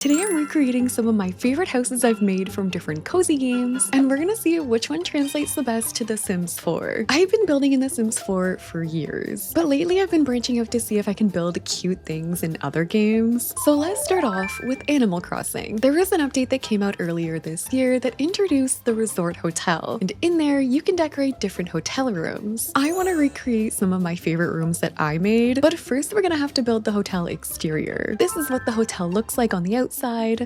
Today I'm recreating some of my favorite houses I've made from different cozy games, and we're gonna see which one translates the best to The Sims 4. I've been building in The Sims 4 for years, but lately I've been branching out to see if I can build cute things in other games. So let's start off with Animal Crossing. There was an update that came out earlier this year that introduced the Resort Hotel, and in there you can decorate different hotel rooms. I want to recreate some of my favorite rooms that I made, but first we're gonna have to build the hotel exterior. This is what the hotel looks like on the outside.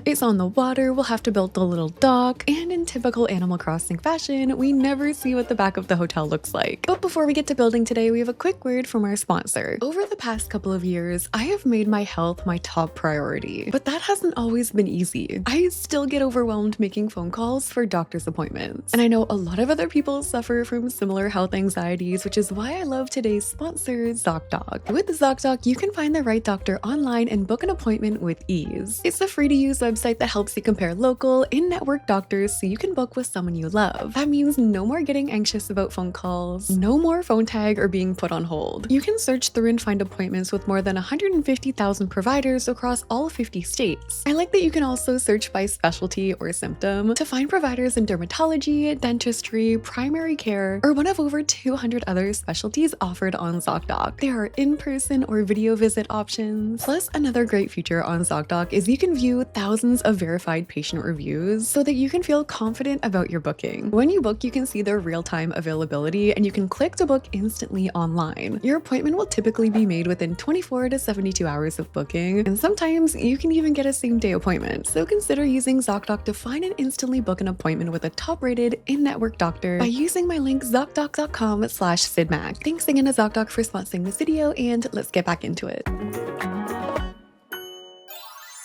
It's on the water, we'll have to build the little dock, and in typical Animal Crossing fashion, we never see what the back of the hotel looks like. But before we get to building today, we have a quick word from our sponsor. Over the past couple of years, I have made my health my top priority, but that hasn't always been easy. I still get overwhelmed making phone calls for doctor's appointments, and I know a lot of other people suffer from similar health anxieties, which is why I love today's sponsor, Zocdoc. With Zocdoc, you can find the right doctor online and book an appointment with ease. It's a free-to-use website that helps you compare local, in-network doctors so you can book with someone you love. That means no more getting anxious about phone calls, no more phone tag or being put on hold. You can search through and find appointments with more than 150,000 providers across all 50 states. I like that you can also search by specialty or symptom to find providers in dermatology, dentistry, primary care, or one of over 200 other specialties offered on Zocdoc. There are in-person or video visit options. Plus, another great feature on Zocdoc is you can view thousands of verified patient reviews so that you can feel confident about your booking. When you book, you can see their real-time availability and you can click to book instantly online. Your appointment will typically be made within 24 to 72 hours of booking, and sometimes you can even get a same-day appointment. So consider using Zocdoc to find and instantly book an appointment with a top-rated in-network doctor by using my link zocdoc.com/sydmac. Thanks again to Zocdoc for sponsoring this video, and let's get back into it.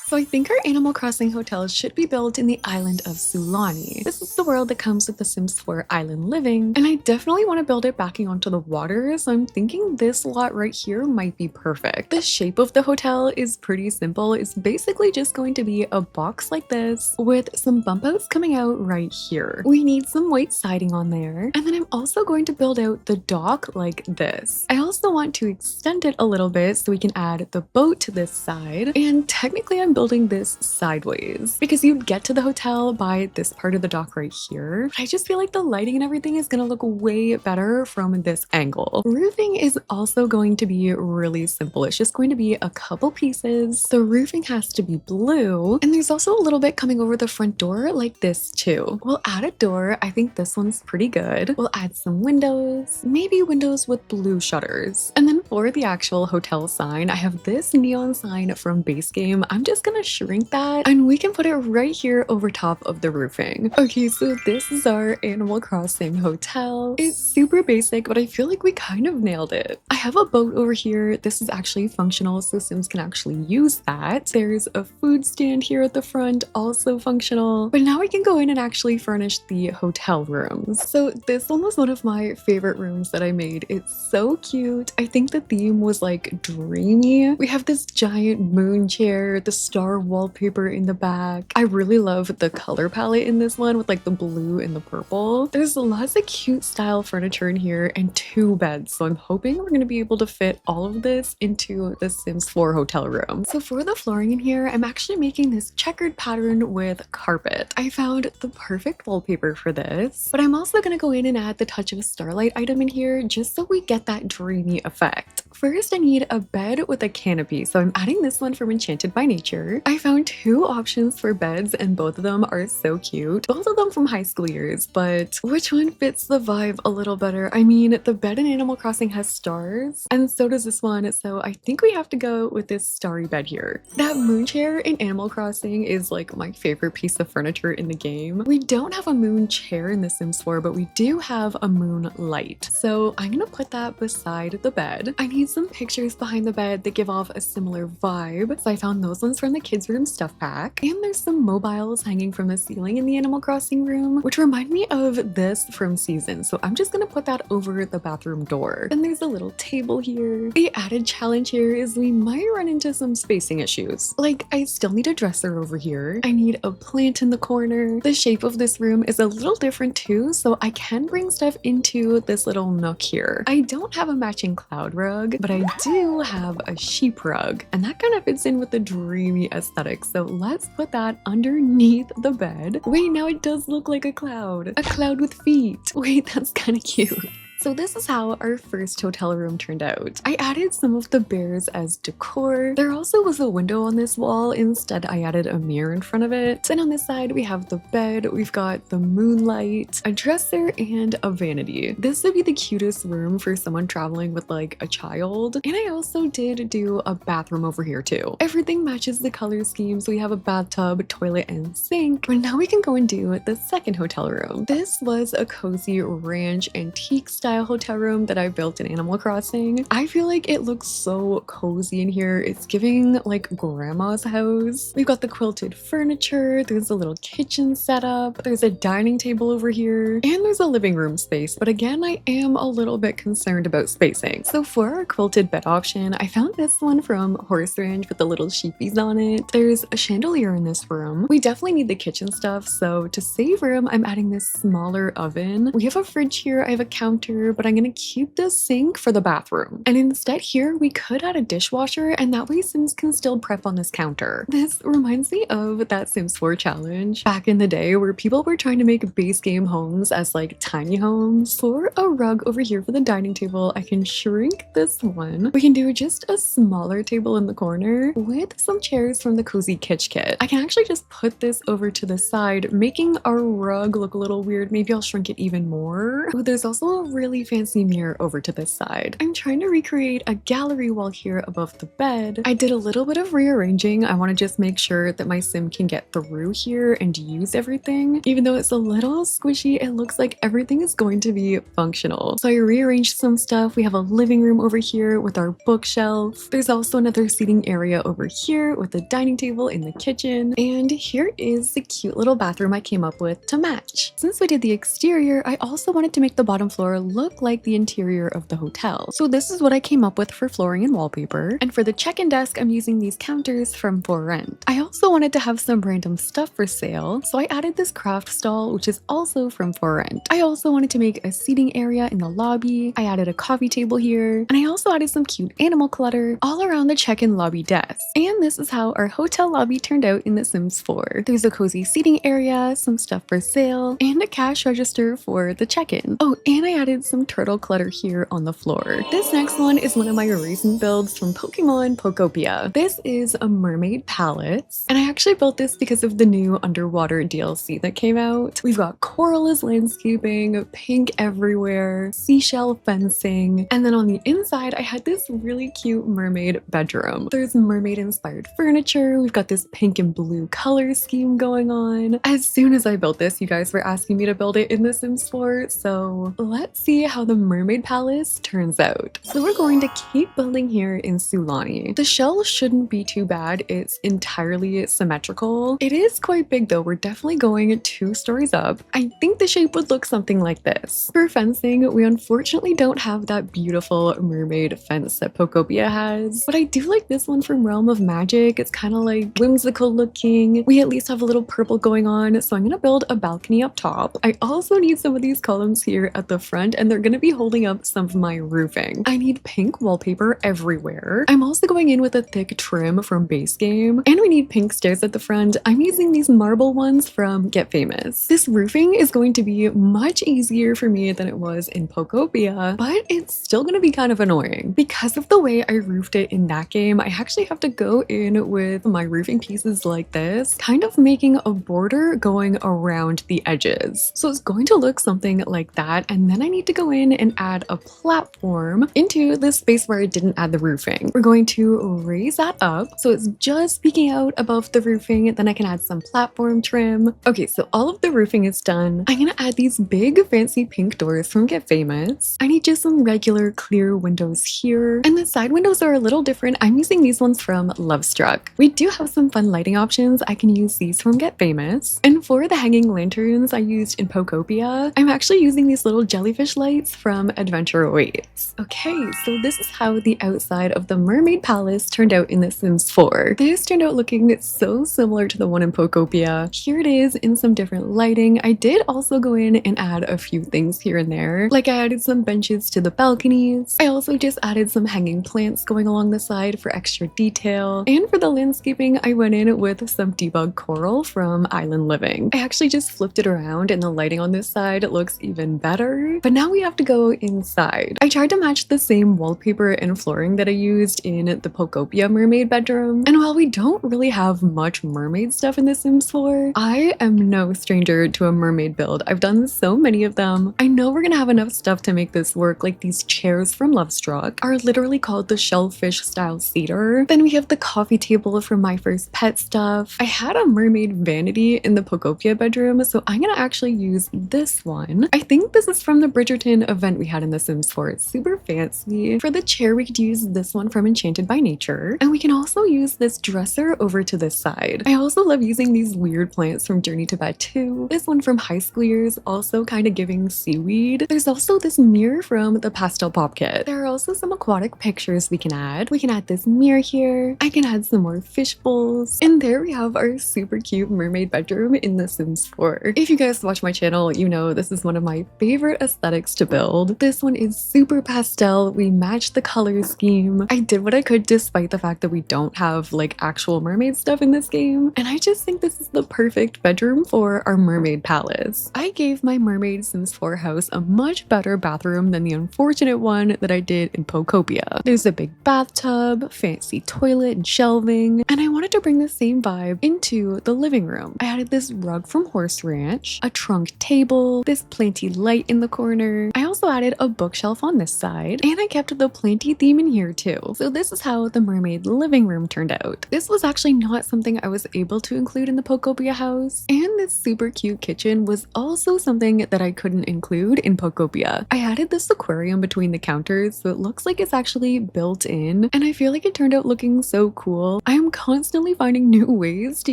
So I think our Animal Crossing hotels should be built in the island of Sulani. This is the world that comes with the Sims 4 island living, and I definitely want to build it backing onto the water, so I'm thinking this lot right here might be perfect. The shape of the hotel is pretty simple. It's basically just going to be a box like this with some bump outs coming out right here. We need some white siding on there, and then I'm also going to build out the dock like this. I also want to extend it a little bit so we can add the boat to this side, and technically I'm building this sideways because you'd get to the hotel by this part of the dock right here. But I just feel like the lighting and everything is gonna look way better from this angle. Roofing is also going to be really simple. It's just going to be a couple pieces. The roofing has to be blue, and there's also a little bit coming over the front door like this too. We'll add a door. I think this one's pretty good. We'll add some windows, maybe windows with blue shutters. And then for the actual hotel sign, I have this neon sign from base game. I'm just gonna shrink that and we can put it right here over top of the roofing. Okay, so this is our Animal Crossing hotel. It's super basic, but I feel like we kind of nailed it. I have a boat over here. This is actually functional, so Sims can actually use that. There's a food stand here at the front, also functional. But now we can go in and actually furnish the hotel rooms. So this one was one of my favorite rooms that I made. It's so cute. I think the theme was like dreamy. We have this giant moon chair, the star wallpaper in the back. I really love the color palette in this one with like the blue and the purple. There's lots of cute style furniture in here and 2 beds, so I'm hoping we're going to be able to fit all of this into the Sims 4 hotel room. So for the flooring in here, I'm actually making this checkered pattern with carpet. I found the perfect wallpaper for this, but I'm also going to go in and add the touch of a starlight item in here just so we get that dreamy effect. First, I need a bed with a canopy, so I'm adding this one from Enchanted by Nature. I found 2 options for beds and both of them are so cute. Both of them from high school years, but which one fits the vibe a little better? I mean, the bed in Animal Crossing has stars and so does this one, so I think we have to go with this starry bed here. That moon chair in Animal Crossing is like my favorite piece of furniture in the game. We don't have a moon chair in The Sims 4, but we do have a moon light. So I'm gonna put that beside the bed. I need some pictures behind the bed that give off a similar vibe, so I found those ones from the kids room stuff pack. And there's some mobiles hanging from the ceiling in the Animal Crossing room, which remind me of this from Season, so I'm just gonna put that over the bathroom door. Then there's a little table here. The added challenge here is we might run into some spacing issues. Like, I still need a dresser over here. I need a plant in the corner. The shape of this room is a little different too, so I can bring stuff into this little nook here. I don't have a matching cloud rug, rug, but I do have a sheep rug, and that kind of fits in with the dreamy aesthetic. So let's put that underneath the bed. Wait, now it does look like a cloud with feet. Wait, that's kind of cute. So this is how our first hotel room turned out. I added some of the bears as decor. There also was a window on this wall. Instead, I added a mirror in front of it. Then on this side, we have the bed. We've got the moonlight, a dresser, and a vanity. This would be the cutest room for someone traveling with like a child. And I also did do a bathroom over here too. Everything matches the color scheme. So we have a bathtub, toilet, and sink. But now we can go and do the second hotel room. This was a cozy ranch antique style hotel room that I built in Animal Crossing. I feel like it looks so cozy in here. It's giving like grandma's house. We've got the quilted furniture. There's a little kitchen setup. There's a dining table over here, and there's a living room space. But again, I am a little bit concerned about spacing. So for our quilted bed option, I found this one from Horse Ranch with the little sheepies on it. There's a chandelier in this room. We definitely need the kitchen stuff. So to save room, I'm adding this smaller oven. We have a fridge here. I have a counter, but I'm gonna keep the sink for the bathroom. And instead here, we could add a dishwasher, and that way Sims can still prep on this counter. This reminds me of that Sims 4 challenge back in the day where people were trying to make base game homes as like tiny homes. For a rug over here for the dining table, I can shrink this one. We can do just a smaller table in the corner with some chairs from the Cozy Kitsch kit. I can actually just put this over to the side, making our rug look a little weird. Maybe I'll shrink it even more. Ooh, there's also a really fancy mirror over to this side. I'm trying to recreate a gallery wall here above the bed. I did a little bit of rearranging. I want to just make sure that my sim can get through here and use everything. Even though it's a little squishy, it looks like everything is going to be functional. So I rearranged some stuff. We have a living room over here with our bookshelf. There's also another seating area over here with a dining table in the kitchen. And here is the cute little bathroom I came up with to match. Since we did the exterior, I also wanted to make the bottom floor look like the interior of the hotel. So this is what I came up with for flooring and wallpaper. And for the check-in desk, I'm using these counters from For Rent. I also wanted to have some random stuff for sale, so I added this craft stall, which is also from For Rent. I also wanted to make a seating area in the lobby. I added a coffee table here, and I also added some cute animal clutter all around the check-in lobby desk. And this is how our hotel lobby turned out in The Sims 4. There's a cozy seating area, some stuff for sale, and a cash register for the check-in. Oh, and I added some turtle clutter here on the floor. This next one is one of my recent builds from Pokemon Pokopia. This is a mermaid palace, and I actually built this because of the new underwater DLC that came out. We've got coral as landscaping, pink everywhere, seashell fencing, and then on the inside I had this really cute mermaid bedroom. There's mermaid inspired furniture. We've got this pink and blue color scheme going on. As soon as I built this, you guys were asking me to build it in The Sims 4, so let's see how the mermaid palace turns out. So we're going to keep building here in Sulani. The shell shouldn't be too bad. It's entirely symmetrical. It is quite big though. We're definitely going 2 stories up. I think the shape would look something like this. For fencing, we unfortunately don't have that beautiful mermaid fence that Pokopia has, but I do like this one from Realm of Magic. It's kind of like whimsical looking. We at least have a little purple going on, so I'm gonna build a balcony up top. I also need some of these columns here at the front, and they're gonna be holding up some of my roofing. I need pink wallpaper everywhere. I'm also going in with a thick trim from base game, and we need pink stairs at the front. I'm using these marble ones from Get Famous. This roofing is going to be much easier for me than it was in Pokopia, but it's still gonna be kind of annoying. Because of the way I roofed it in that game, I actually have to go in with my roofing pieces like this, kind of making a border going around the edges. So it's going to look something like that, and then I need to go in and add a platform into the space where I didn't add the roofing. We're going to raise that up so it's just peeking out above the roofing. Then I can add some platform trim. Okay, so all of the roofing is done. I'm gonna add these big fancy pink doors from Get Famous. I need just some regular clear windows here, and the side windows are a little different. I'm using these ones from Love Struck. We do have some fun lighting options. I can use these from Get Famous. And for the hanging lanterns I used in Pokopia, I'm actually using these little jellyfish lights from Adventure Awaits. Okay, so this is how the outside of the Mermaid Palace turned out in The Sims 4. This turned out looking so similar to the one in Pokopia. Here it is in some different lighting. I did also go in and add a few things here and there. Like I added some benches to the balconies. I also just added some hanging plants going along the side for extra detail. And for the landscaping, I went in with some debug coral from Island Living. I actually just flipped it around and the lighting on this side looks even better. But now we have to go inside. I tried to match the same wallpaper and flooring that I used in the Pokopia mermaid bedroom. And while we don't really have much mermaid stuff in The Sims 4, I am no stranger to a mermaid build. I've done so many of them. I know we're gonna have enough stuff to make this work, like these chairs from Zocdoc are literally called the shellfish style cedar. Then we have the coffee table from My First Pet stuff. I had a mermaid vanity in the Pokopia bedroom, so I'm gonna actually use this one. I think this is from the Bridgerton event we had in The Sims 4. It's super fancy. For the chair, we could use this one from Enchanted by Nature, and we can also use this dresser over to this side. I also love using these weird plants from Journey to Bed 2. This one from High School Years, also kind of giving seaweed. There's also this mirror from the Pastel Pop Kit. There are also some aquatic pictures we can add. We can add this mirror here. I can add some more fish bowls. And there we have our super cute mermaid bedroom in The Sims 4. If you guys watch my channel, you know this is one of my favorite aesthetics to build. This one is super pastel. We matched the color scheme. I did what I could despite the fact that we don't have like actual mermaid stuff in this game. And I just think this is the perfect bedroom for our mermaid palace. I gave my mermaid Sims 4 house a much better bathroom than the unfortunate one that I did in Pokopia. There's a big bathtub, fancy toilet and shelving, and I wanted to bring the same vibe into the living room. I added this rug from Horse Ranch, a trunk table, this planty light in the corner. I also added a bookshelf on this side, and I kept the planty theme in here too. So this is how the mermaid living room turned out. This was actually not something I was able to include in the Pokopia house, and this super cute kitchen was also something that I couldn't include in Pokopia. I added this aquarium between the counters, so it looks like it's actually built in, and I feel like it turned out looking so cool. I am constantly finding new ways to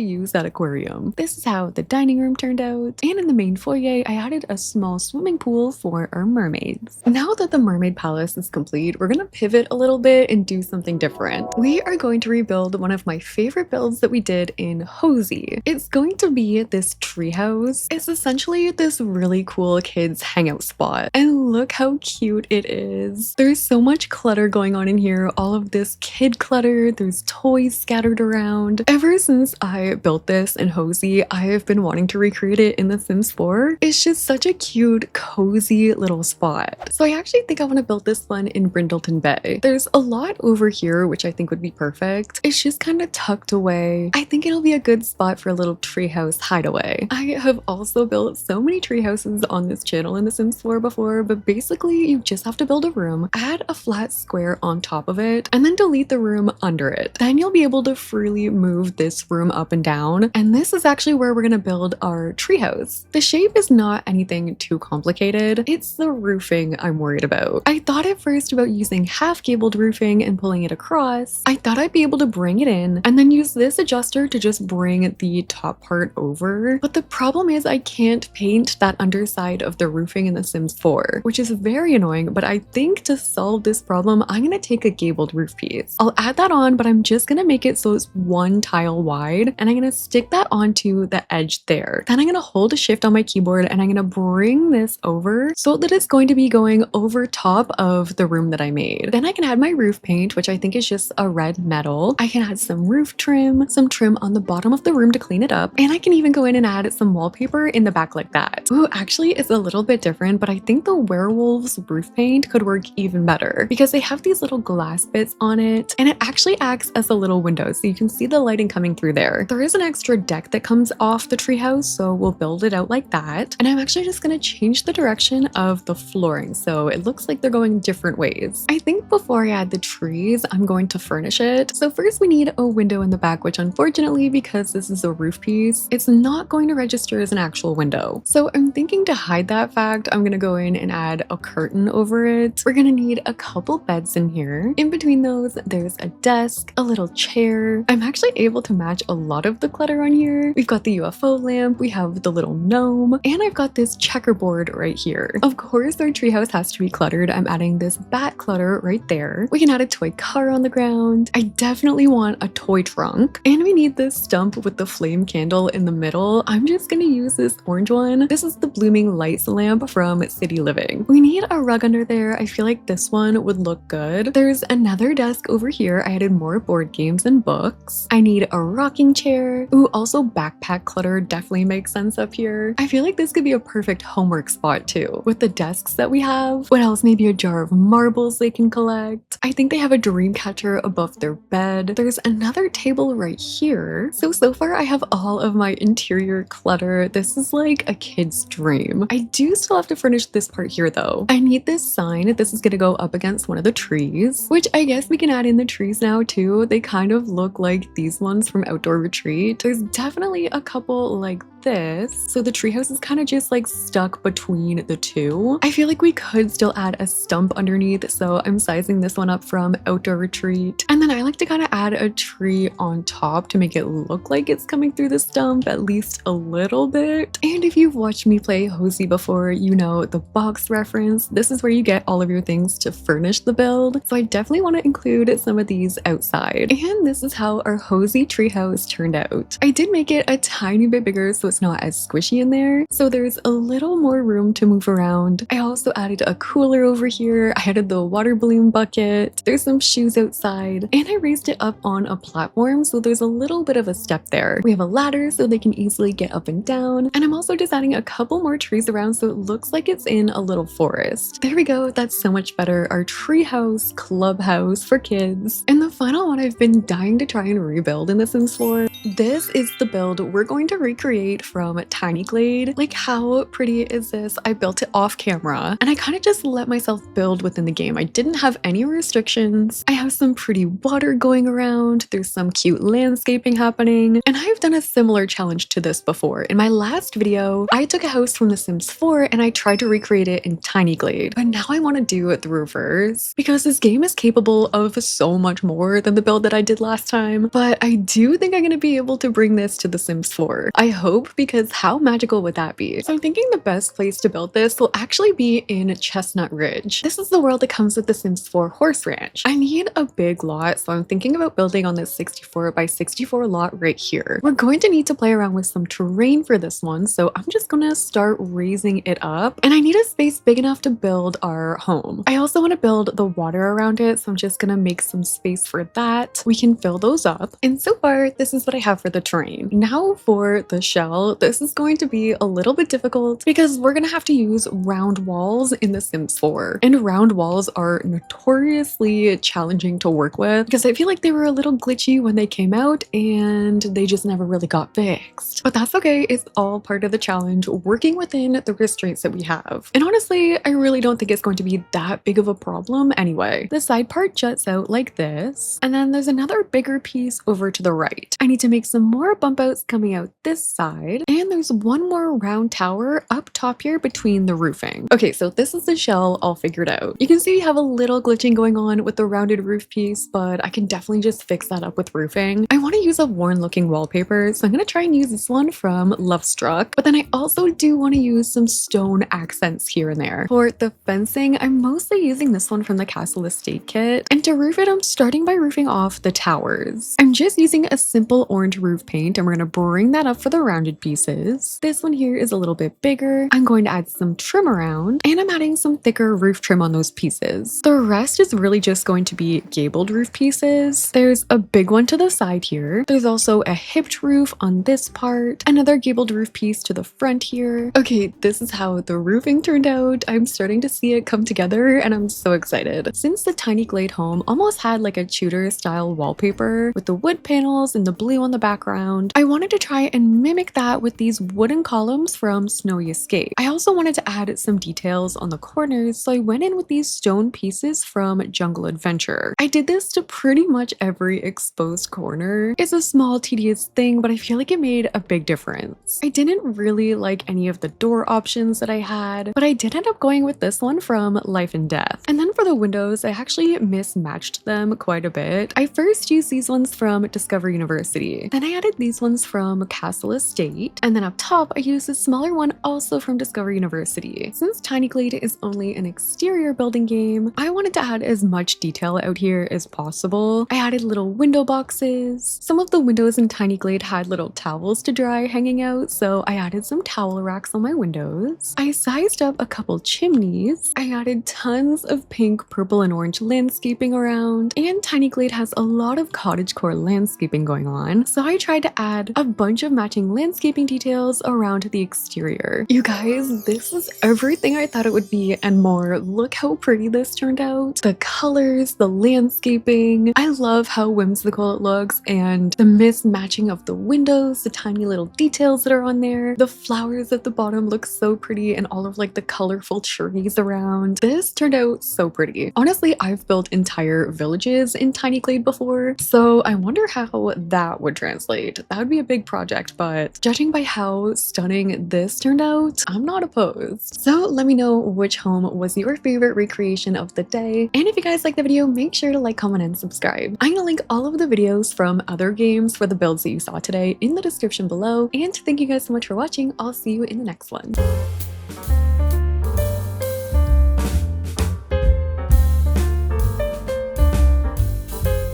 use that aquarium. This is how the dining room turned out, and in the main foyer, I added a small swimming pool for our mermaids. Now that the mermaid palace is complete, we're gonna pivot a little bit and do something different. We are going to rebuild one of my favorite builds that we did in Hozy. It's going to be this treehouse. It's essentially this really cool kids hangout spot, and look how cute it is. There's so much clutter going on in here, all of this kid clutter, there's toys scattered around. Ever since I built this in Hozy, I have been wanting to recreate it in The Sims 4. It's just such a cute, cozy little spot. So I actually think I want to build this one in Brindleton Bay. There's a lot over here, which I think would be perfect. It's just kind of tucked away. I think it'll be a good spot for a little treehouse hideaway. I have also built so many tree houses on this channel in The Sims 4 before, but basically you just have to build a room, add a flat square on top of it, and then delete the room under it. Then you'll be able to freely move this room up and down, and this is actually where we're gonna build our treehouse. The shape is not anything too complicated. It's the roofing I'm worried about. I thought at first about using half-gabled roofing and pulling it across. I thought I'd be able to bring it in and then use this adjuster to just bring the top part over, but the problem is I can't paint that underside of the roofing in The Sims 4, which is very annoying, but I think to solve this problem, I'm gonna take a gabled roof piece. I'll add that on, but I'm just gonna make it so it's one tile wide, and I'm gonna stick that onto the edge there. Then I'm gonna hold a shift on my keyboard and I'm gonna bring this over so that it's going to be going over top of the room that I made. Then I can add my roof paint, which I think is just a red metal. I can add some roof trim, some trim on the bottom of the room to clean it up, and I can even go in and add some wallpaper in the back like that. Ooh, actually it's a little bit different, but I think the werewolves roof paint could work even better because they have these little glass bits on it, and it actually acts as a little window so you can see the lighting coming through there. There is an extra deck that comes off the treehouse, so we'll build it out like that. And I'm actually just gonna change the direction of the flooring so it looks like they're going different ways. I think before I add the trees, I'm going to furnish it. So first we need a window in the back, which unfortunately, because this is a roof piece, it's not going to register as an actual window. So I'm thinking to hide that fact, I'm gonna go in and add a curtain over it. We're gonna need a couple beds in here. In between those, there's a desk, a little chair. I'm actually able to match a lot of the clutter on here. We've got the UFO lamp, we have the little gnome, and I've got this checkerboard right here. Of course, our treehouse has to be cluttered. I'm adding this bat clutter right there. We can add a toy car on the ground. I definitely want a toy trunk. And we need this stump with the flame candle in the middle. I'm just gonna use this orange one. This is the blooming lights lamp from City Living. We need a rug under there. I feel like this one would look good. There's another desk over here. I added more board games and books. I need a rocking chair. Ooh, also backpack clutter definitely makes sense up here. I feel like this could be a perfect homework spot too, with the desks that we have. What else? Maybe a jar of marbles they can collect. I think they have a dream catcher above their bed. There's another table right here. So far I have all of my interior clutter. This is like a kid's dream. I do still have to furnish this part here though. I need this sign. This is gonna go up against one of the trees, which I guess we can add in the trees now too. They kind of look like these ones from Outdoor Retreat. There's definitely a couple like this. So the treehouse is kind of just like stuck between the two. I feel like we could still add a stump underneath, so I'm sizing this one up from Outdoor Retreat. And then I like to kind of add a tree on top to make it look like it's coming through the stump at least a little bit. And if you've watched me play Hozy before, you know the box reference. This is where you get all of your things to furnish the build. So I definitely want to include some of these outside. And this is how our Hozy treehouse turned out. I did make it a tiny bit bigger so it's not as squishy in there. So there's a little more room to move around. I also added a cooler over here. I added the water balloon bucket. There's some shoes outside and I raised it up on a platform. So there's a little bit of a step there. We have a ladder so they can easily get up and down. And I'm also just adding a couple more trees around so it looks like it's in a little forest. There we go. That's so much better. Our treehouse clubhouse for kids. And the final one I've been dying to try and rebuild in The Sims 4. This is the build we're going to recreate from Tiny Glade. Like, how pretty is this? I built it off camera and I kind of just let myself build within the game. I didn't have any restrictions. I have some pretty water going around. There's some cute landscaping happening. And I've done a similar challenge to this before. In my last video, I took a house from The Sims 4 and I tried to recreate it in Tiny Glade. But now I want to do it the reverse because this game is capable of so much more than the build that I did last time. But I do think I'm going to be able to bring this to The Sims 4. I hope, because how magical would that be? So I'm thinking the best place to build this will actually be in Chestnut Ridge. This is the world that comes with The Sims 4 Horse Ranch. I need a big lot, so I'm thinking about building on this 64 by 64 lot right here. We're going to need to play around with some terrain for this one, so I'm just gonna start raising it up. And I need a space big enough to build our home. I also want to build the water around it, so I'm just gonna make some space for that. We can fill those up. And so far, this is what I have for the terrain. Now for the shell, this is going to be a little bit difficult because we're gonna have to use round walls in The Sims 4. And round walls are notoriously challenging to work with because I feel like they were a little glitchy when they came out and they just never really got fixed. But that's okay, it's all part of the challenge, working within the restraints that we have. And honestly, I really don't think it's going to be that big of a problem anyway. The side part juts out like this, and then there's another bigger piece over to the right. I need to make some more bump outs coming out this side, and there's one more round tower up top here between the roofing. Okay, so this is the shell all figured out. You can see we have a little glitching going on with the rounded roof piece, but I can definitely just fix that up with roofing. I want to use a worn looking wallpaper, so I'm going to try and use this one from Love Struck, but then I also do want to use some stone accents here and there. For the fencing, I'm mostly using this one from the Castle Estate kit, and to roof it, I'm starting by roofing off the towers. I'm just using a simple orange roof paint, and we're going to bring that up for the rounded pieces. This one here is a little bit bigger. I'm going to add some trim around, and I'm adding some thicker roof trim on those pieces. The rest is really just going to be gabled roof pieces. There's a big one to the side here. There's also a hipped roof on this part, another gabled roof piece to the front here. Okay, this is how the roofing turned out. I'm starting to see it come together and I'm so excited. Since the Tiny Glade home almost had like a Tudor style wallpaper with the wood panels and the blue on the background, I wanted to try and mimic that with these wooden columns from Snowy Escape. I also wanted to add some details on the corners, so I went in with these stone pieces from Jungle Adventure. I did this to pretty much every exposed corner. It's a small tedious thing, but I feel like it made a big difference. I didn't really like any of the door options that I had, but I did end up going with this one from Life and Death. And then for the windows, I actually mismatched them quite a bit. I first used these ones from Discover University. pretty. Then I added these ones from Castle Estate, and then up top I used a smaller one also from Discover University. Since Tiny Glade is only an exterior building game, I wanted to add as much detail out here as possible. I added little window boxes. Some of the windows in Tiny Glade had little towels to dry hanging out, so I added some towel racks on my windows. I sized up a couple chimneys. I added tons of pink, purple, and orange landscaping around, and Tiny Glade has a lot of cottagecore landscaping going on, so I tried to add a bunch of matching landscaping details around the exterior. You guys, this is everything I thought it would be and more. Look how pretty this turned out. The colors, the landscaping. I love how whimsical it looks, and the mismatching of the windows, the tiny little details that are on there. The flowers at the bottom look so pretty, and all of like the colorful trees around. This turned out so pretty. Honestly, I've built entire villages in Tiny Glade before, so I wonder how that would translate. That would be a big project, but judging by how stunning this turned out, I'm not opposed. So let me know which home was your favorite recreation of the day, and if you guys like the video, make sure to like, comment, and subscribe. I'm gonna link all of the videos from other games for the builds that you saw today in the description below, and thank you guys so much for watching. I'll see you in the next one.